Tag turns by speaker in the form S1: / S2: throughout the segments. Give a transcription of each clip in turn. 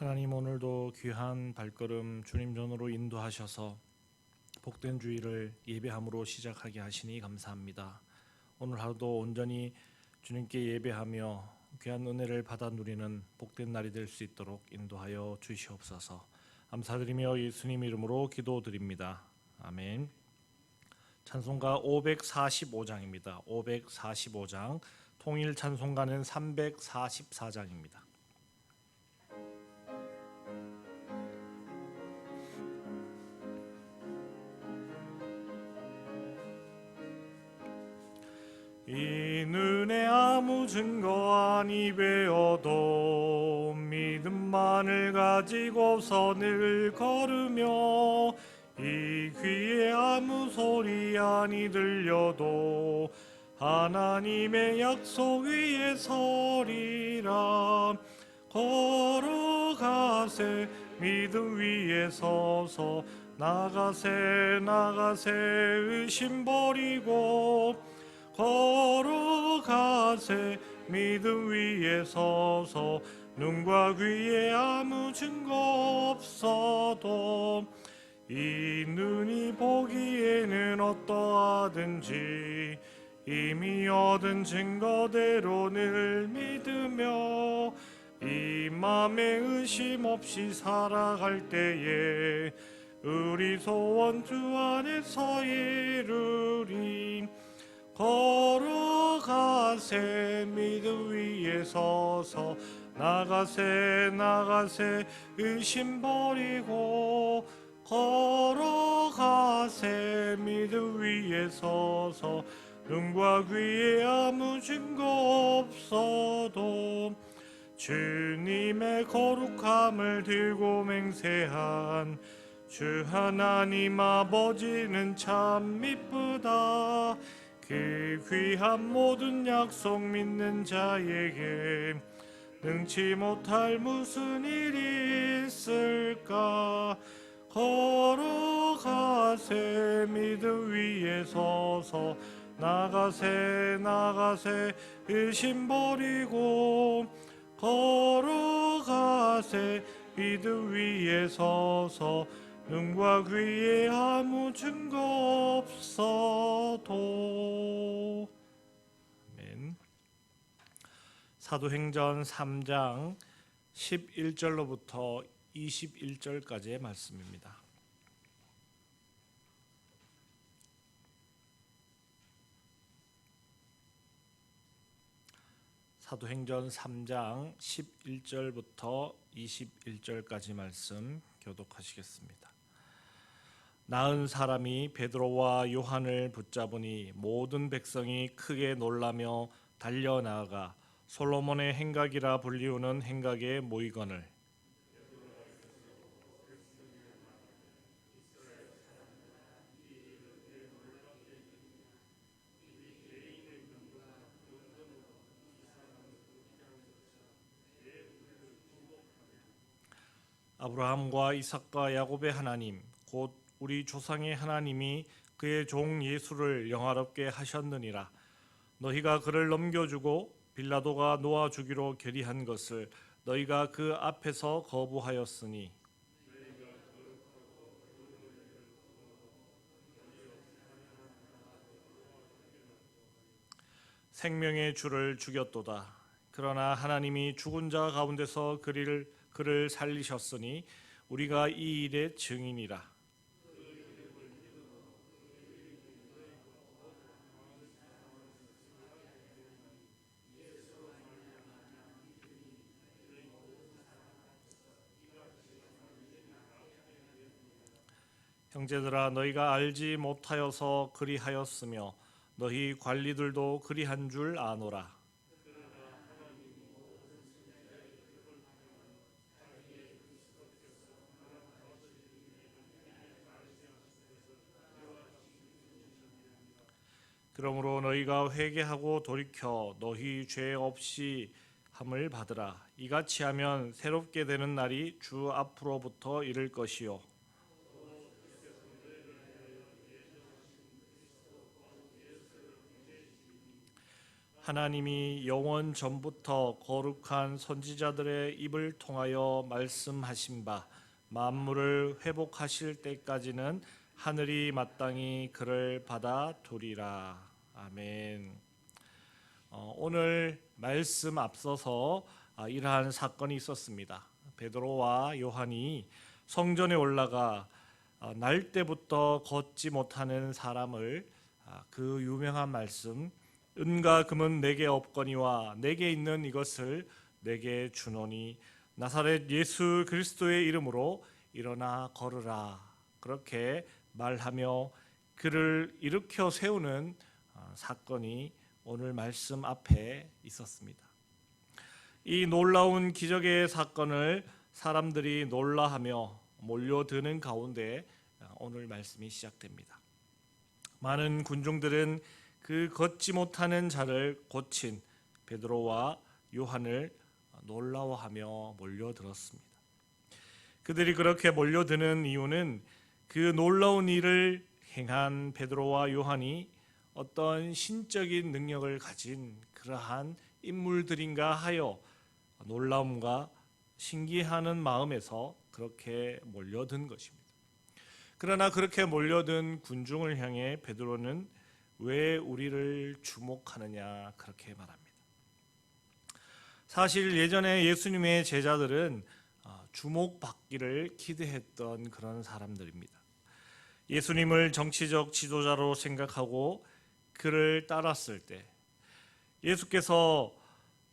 S1: 하나님, 오늘도 귀한 발걸음 주님 전으로 인도하셔서 복된 주일을 예배함으로 시작하게 하시니 감사합니다. 오늘 하루도 온전히 주님께 예배하며 귀한 은혜를 받아 누리는 복된 날이 될 수 있도록 인도하여 주시옵소서. 감사드리며 예수님 이름으로 기도드립니다. 아멘. 찬송가 545장입니다. 545장, 통일 찬송가는 344장입니다. 이 눈에 아무 증거 아니 배어도 믿음만을 가지고서 늘 걸으며, 이 귀에 아무 소리 아니 들려도 하나님의 약속 위에 서리라. 걸어가세 믿음 위에 서서, 나가세 나가세 의심 버리고, 걸어가세 믿음 위에 서서, 눈과 귀에 아무 증거 없어도 이 눈이 보기에는 어떠하든지 이미 얻은 증거대로 늘 믿으며, 이 맘에 의심 없이 살아갈 때에 우리 소원 주 안에서 이루리. 걸어가세 믿음 위에 서서, 나가세 나가세 의심 버리고, 걸어가세 믿음 위에 서서, 눈과 귀에 아무 증거 없어도 주님의 거룩함을 들고 맹세한 주 하나님 아버지는 참 미쁘다. 그 귀한 모든 약속 믿는 자에게 능치 못할 무슨 일이 있을까. 걸어가세 믿음 위에 서서, 나가세 나가세 의심 버리고, 걸어가세 믿음 위에 서서, 눈과 귀에 아무 증거 없어도. 아멘. 사도행전 3장 11절로부터 21절까지의 말씀입니다. 사도행전 3장 11절부터 21절까지 말씀 교독하시겠습니다. 나은 사람이 베드로와 요한을 붙잡으니 모든 백성이 크게 놀라며 달려나가 솔로몬의 행각이라 불리우는 행각에 모이거늘, 아브라함과 이삭과 야곱의 하나님 곧 우리 조상의 하나님이 그의 종 예수를 영화롭게 하셨느니라. 너희가 그를 넘겨주고 빌라도가 놓아주기로 결의한 것을 너희가 그 앞에서 거부하였으니, 생명의 주를 죽였도다. 그러나 하나님이 죽은 자 가운데서 그를 살리셨으니 우리가 이 일의 증인이라. 형제들아, 너희가 알지 못하여서 그리하였으며 너희 관리들도 그리한 줄 아노라. 그러므로 너희가 회개하고 돌이켜 너희 죄 없이 함을 받으라. 이같이 하면 새롭게 되는 날이 주 앞으로부터 이를 것이요, 하나님이 영원 전부터 거룩한 선지자들의 입을 통하여 말씀하신 바 만물을 회복하실 때까지는 하늘이 마땅히 그를 받아두리라. 아멘. 오늘 말씀 앞서서 이러한 사건이 있었습니다. 베드로와 요한이 성전에 올라가 날 때부터 걷지 못하는 사람을 그 유명한 말씀 은과 금은 내게 없거니와 내게 있는 이것을 내게 주노니 나사렛 예수 그리스도의 이름으로 일어나 걸으라 그렇게 말하며 그를 일으켜 세우는 사건이 오늘 말씀 앞에 있었습니다. 이 놀라운 기적의 사건을 사람들이 놀라하며 몰려드는 가운데 오늘 말씀이 시작됩니다. 많은 군중들은 그 걷지 못하는 자를 고친 베드로와 요한을 놀라워하며 몰려들었습니다. 그들이 그렇게 몰려드는 이유는 그 놀라운 일을 행한 베드로와 요한이 어떤 신적인 능력을 가진 그러한 인물들인가 하여 놀라움과 신기하는 마음에서 그렇게 몰려든 것입니다. 그러나 그렇게 몰려든 군중을 향해 베드로는 왜 우리를 주목하느냐 그렇게 말합니다. 사실 예전에 예수님의 제자들은 주목받기를 기대했던 그런 사람들입니다. 예수님을 정치적 지도자로 생각하고 그를 따랐을 때 예수께서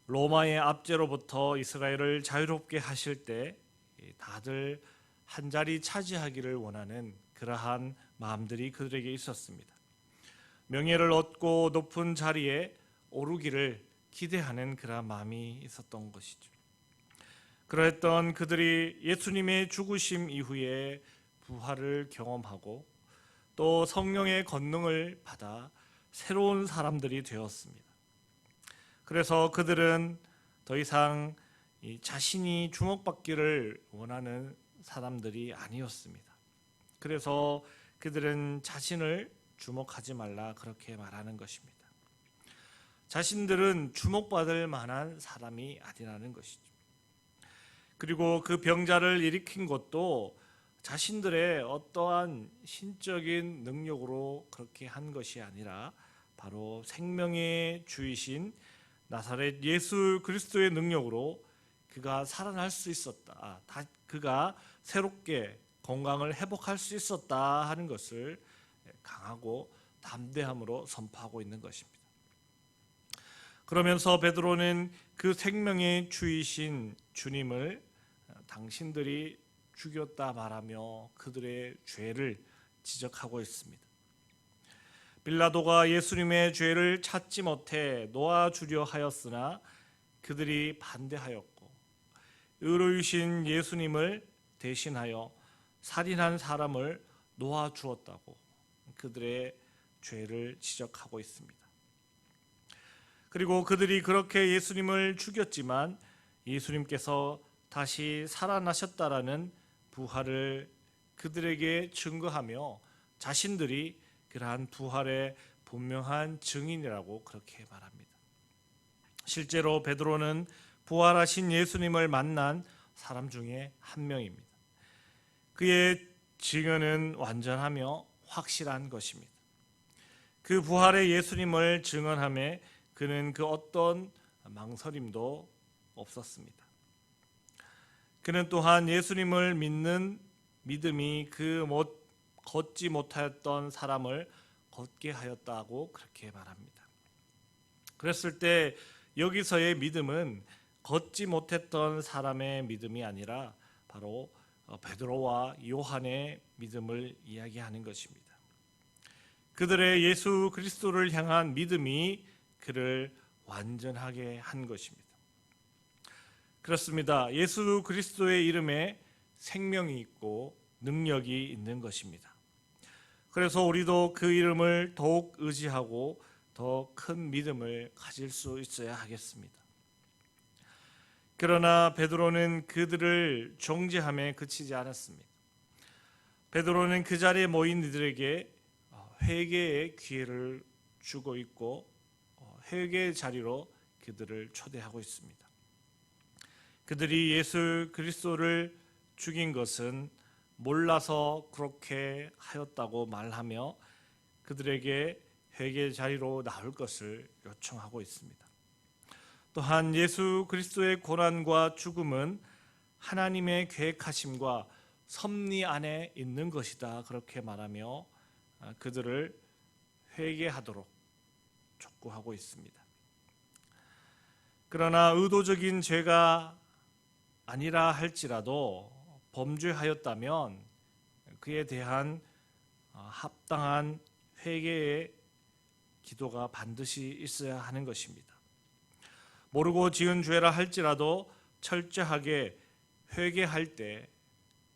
S1: 로마의 압제로부터 이스라엘을 자유롭게 하실 때 다들 한 자리 차지하기를 원하는 그러한 마음들이 그들에게 있었습니다. 명예를 얻고 높은 자리에 오르기를 기대하는 그러한 마음이 있었던 것이죠. 그러했던 그들이 예수님의 죽으심 이후에 부활을 경험하고 또 성령의 권능을 받아 새로운 사람들이 되었습니다. 그래서 그들은 더 이상 자신이 주목받기를 원하는 사람들이 아니었습니다. 그래서 그들은 자신을 주목하지 말라 그렇게 말하는 것입니다. 자신들은 주목받을 만한 사람이 아니라는 것이죠. 그리고 그 병자를 일으킨 것도 자신들의 어떠한 신적인 능력으로 그렇게 한 것이 아니라 바로 생명의 주이신 나사렛 예수 그리스도의 능력으로 그가 살아날 수 있었다. 그가 새롭게 건강을 회복할 수 있었다 하는 것을 강하고 담대함으로 선포하고 있는 것입니다. 그러면서 베드로는 그 생명의 주이신 주님을 당신들이 죽였다 말하며 그들의 죄를 지적하고 있습니다. 빌라도가 예수님의 죄를 찾지 못해 놓아주려 하였으나 그들이 반대하였고 의로우신 예수님을 대신하여 살인한 사람을 놓아주었다고 그들의 죄를 지적하고 있습니다. 그리고 그들이 그렇게 예수님을 죽였지만 예수님께서 다시 살아나셨다라는 부활을 그들에게 증거하며 자신들이 그러한 부활의 분명한 증인이라고 그렇게 말합니다. 실제로 베드로는 부활하신 예수님을 만난 사람 중에 한 명입니다. 그의 증언은 완전하며 확실한 것입니다. 그 부활의 예수님을 증언하며 그는 그 어떤 망설임도 없었습니다. 그는 또한 예수님을 믿는 믿음이 걷지 못하였던 사람을 걷게 하였다고 그렇게 말합니다. 그랬을 때 여기서의 믿음은 걷지 못했던 사람의 믿음이 아니라 바로 베드로와 요한의 믿음을 이야기하는 것입니다. 그들의 예수 그리스도를 향한 믿음이 그를 완전하게 한 것입니다. 그렇습니다. 예수 그리스도의 이름에 생명이 있고 능력이 있는 것입니다. 그래서 우리도 그 이름을 더욱 의지하고 더 큰 믿음을 가질 수 있어야 하겠습니다. 그러나 베드로는 그들을 정죄함에 그치지 않았습니다. 베드로는 그 자리에 모인 이들에게 회개의 기회를 주고 있고 회개의 자리로 그들을 초대하고 있습니다. 그들이 예수 그리스도를 죽인 것은 몰라서 그렇게 하였다고 말하며 그들에게 회개의 자리로 나올 것을 요청하고 있습니다. 또한 예수 그리스도의 고난과 죽음은 하나님의 계획하심과 섭리 안에 있는 것이다, 그렇게 말하며 그들을 회개하도록 촉구하고 있습니다. 그러나 의도적인 죄가 아니라 할지라도 범죄하였다면 그에 대한 합당한 회개의 기도가 반드시 있어야 하는 것입니다. 모르고 지은 죄라 할지라도 철저하게 회개할 때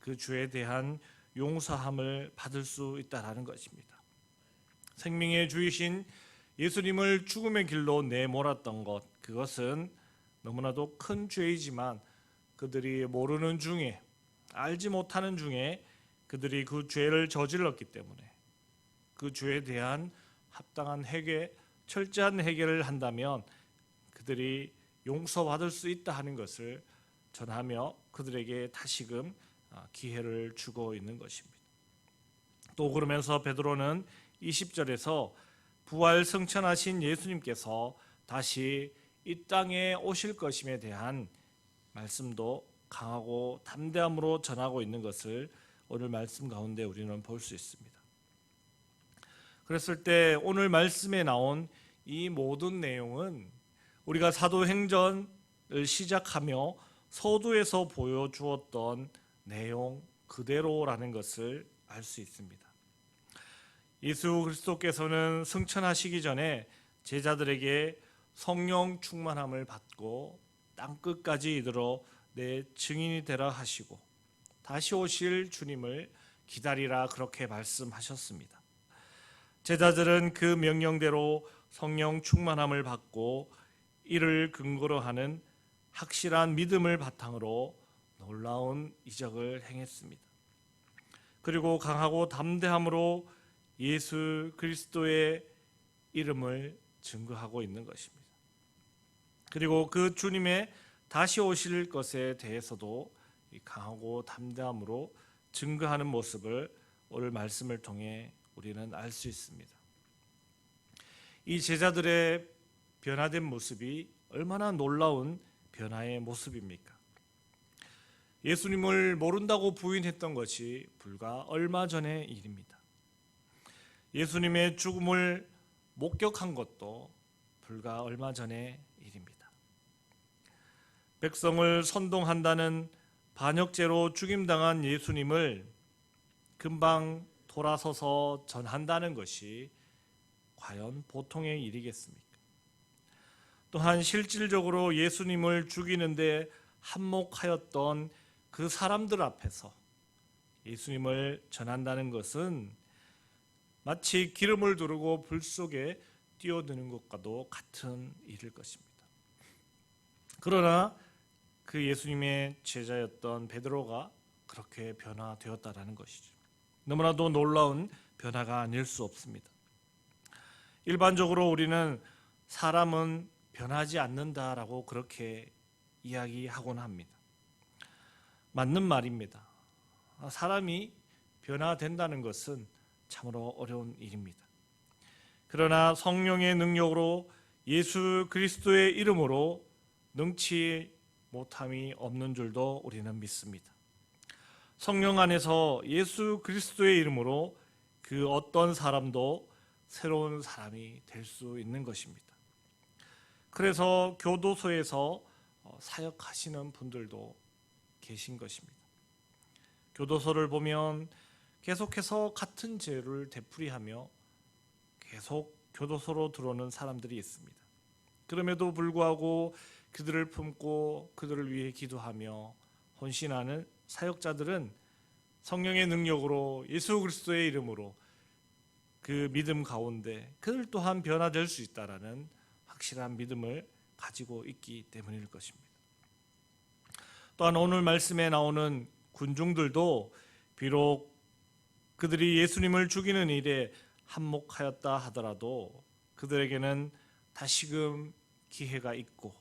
S1: 그 죄에 대한 용서함을 받을 수 있다라는 것입니다. 생명의 주이신 예수님을 죽음의 길로 내몰았던 것, 그것은 너무나도 큰 죄이지만 그들이 모르는 중에, 알지 못하는 중에 그들이 그 죄를 저질렀기 때문에 그 죄에 대한 합당한 회개, 철저한 회개를 한다면 그들이 용서받을 수 있다 하는 것을 전하며 그들에게 다시금 기회를 주고 있는 것입니다. 또 그러면서 베드로는 20절에서 부활 승천하신 예수님께서 다시 이 땅에 오실 것임에 대한 말씀도 강하고 담대함으로 전하고 있는 것을 오늘 말씀 가운데 우리는 볼 수 있습니다. 그랬을 때 오늘 말씀에 나온 이 모든 내용은 우리가 사도행전을 시작하며 서두에서 보여주었던 내용 그대로라는 것을 알 수 있습니다. 예수 그리스도께서는 승천하시기 전에 제자들에게 성령 충만함을 받고 땅끝까지 이르러 내 증인이 되라 하시고 다시 오실 주님을 기다리라, 그렇게 말씀하셨습니다. 제자들은 그 명령대로 성령 충만함을 받고 이를 근거로 하는 확실한 믿음을 바탕으로 놀라운 이적을 행했습니다. 그리고 강하고 담대함으로 예수 그리스도의 이름을 증거하고 있는 것입니다. 그리고 그 주님의 다시 오실 것에 대해서도 강하고 담대함으로 증거하는 모습을 오늘 말씀을 통해 우리는 알 수 있습니다. 이 제자들의 변화된 모습이 얼마나 놀라운 변화의 모습입니까? 예수님을 모른다고 부인했던 것이 불과 얼마 전의 일입니다. 예수님의 죽음을 목격한 것도 불과 얼마 전의 일입니다. 백성을 선동한다는 반역죄로 죽임당한 예수님을 금방 돌아서서 전한다는 것이 과연 보통의 일이겠습니까? 또한 실질적으로 예수님을 죽이는데 한몫하였던 그 사람들 앞에서 예수님을 전한다는 것은 마치 기름을 두르고 불 속에 뛰어드는 것과도 같은 일일 것입니다. 그러나 그 예수님의 제자였던 베드로가 그렇게 변화되었다라는 것이죠. 너무나도 놀라운 변화가 아닐 수 없습니다. 일반적으로 우리는 사람은 변하지 않는다라고 그렇게 이야기하곤 합니다. 맞는 말입니다. 사람이 변화된다는 것은 참으로 어려운 일입니다. 그러나 성령의 능력으로 예수 그리스도의 이름으로 능치 못함이 없는 줄도 우리는 믿습니다. 성령 안에서 예수 그리스도의 이름으로 그 어떤 사람도 새로운 사람이 될 수 있는 것입니다. 그래서 교도소에서 사역하시는 분들도 계신 것입니다. 교도소를 보면 계속해서 같은 죄를 되풀이하며 계속 교도소로 들어오는 사람들이 있습니다. 그럼에도 불구하고 그들을 품고 그들을 위해 기도하며 헌신하는 사역자들은 성령의 능력으로 예수 그리스도의 이름으로 그 믿음 가운데 그들 또한 변화될 수 있다라는 확실한 믿음을 가지고 있기 때문일 것입니다. 또한 오늘 말씀에 나오는 군중들도 비록 그들이 예수님을 죽이는 일에 한몫하였다 하더라도 그들에게는 다시금 기회가 있고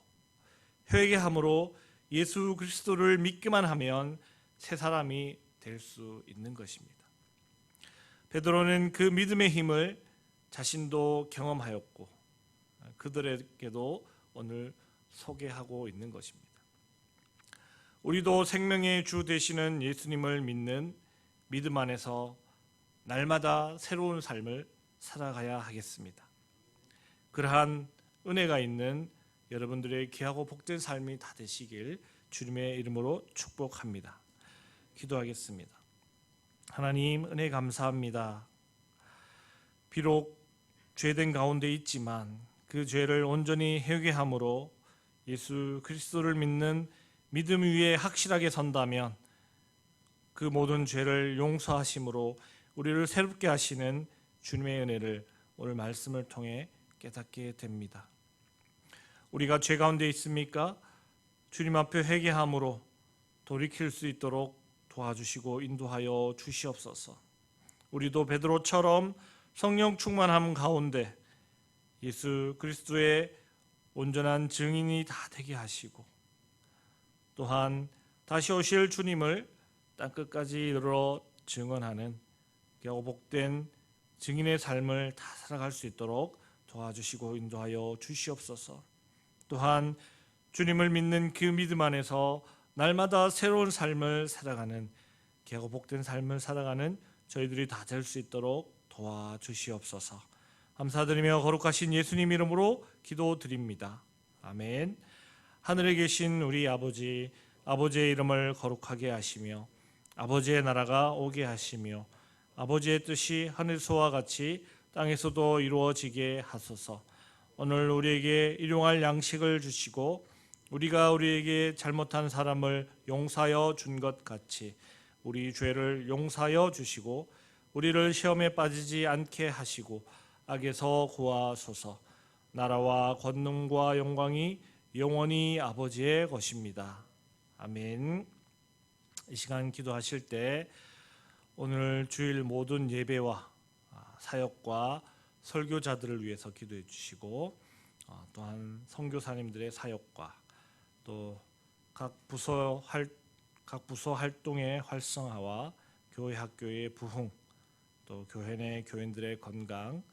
S1: 회개함으로 예수 그리스도를 믿기만 하면 새 사람이 될 수 있는 것입니다. 베드로는 그 믿음의 힘을 자신도 경험하였고 그들에게도 오늘 소개하고 있는 것입니다. 우리도 생명의 주 되시는 예수님을 믿는 믿음 안에서 날마다 새로운 삶을 살아가야 하겠습니다. 그러한 은혜가 있는 여러분들의 귀하고 복된 삶이 다 되시길 주님의 이름으로 축복합니다. 기도하겠습니다. 하나님, 은혜 감사합니다. 비록 죄된 가운데 있지만 그 죄를 온전히 회개함으로 예수 그리스도를 믿는 믿음 위에 확실하게 선다면 그 모든 죄를 용서하심으로 우리를 새롭게 하시는 주님의 은혜를 오늘 말씀을 통해 깨닫게 됩니다. 우리가 죄 가운데 있습니까? 주님 앞에 회개함으로 돌이킬 수 있도록 도와주시고 인도하여 주시옵소서. 우리도 베드로처럼 성령 충만함 가운데 예수 그리스도의 온전한 증인이 다 되게 하시고 또한 다시 오실 주님을 땅끝까지 이르러 증언하는 귀하고 복된 증인의 삶을 다 살아갈 수 있도록 도와주시고 인도하여 주시옵소서. 또한 주님을 믿는 그 믿음 안에서 날마다 새로운 삶을 살아가는 귀하고 복된 삶을 살아가는 저희들이 다 될 수 있도록 도와주시옵소서. 감사드리며 거룩하신 예수님 이름으로 기도드립니다. 아멘. 하늘에 계신 우리 아버지, 아버지의 이름을 거룩하게 하시며 아버지의 나라가 오게 하시며 아버지의 뜻이 하늘소와 같이 땅에서도 이루어지게 하소서. 오늘 우리에게 일용할 양식을 주시고 우리가 우리에게 잘못한 사람을 용서하여 준 것 같이 우리 죄를 용서하여 주시고 우리를 시험에 빠지지 않게 하시고 악에서 구하소서. 나라와 권능과 영광이 영원히 아버지의 것입니다. 아멘. 이 시간 기도하실 때 오늘 주일 모든 예배와 사역과 설교자들을 위해서 기도해 주시고 또한 선교사님들의 사역과 또 각 부서 활동의 활성화와 교회 학교의 부흥, 또 교회 내 교인들의 건강,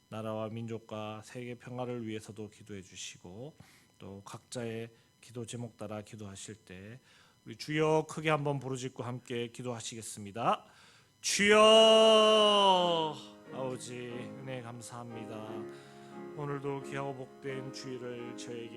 S1: 나라와 민족과 세계 평화를 위해서도 기도해 주시고 또 각자의 기도 제목 따라 기도하실 때 우리 주여 크게 한번 부르짖고 함께 기도하시겠습니다. 주여. 아버지 은혜 감사합니다. 오늘도 귀하고 복된 주일을 저에게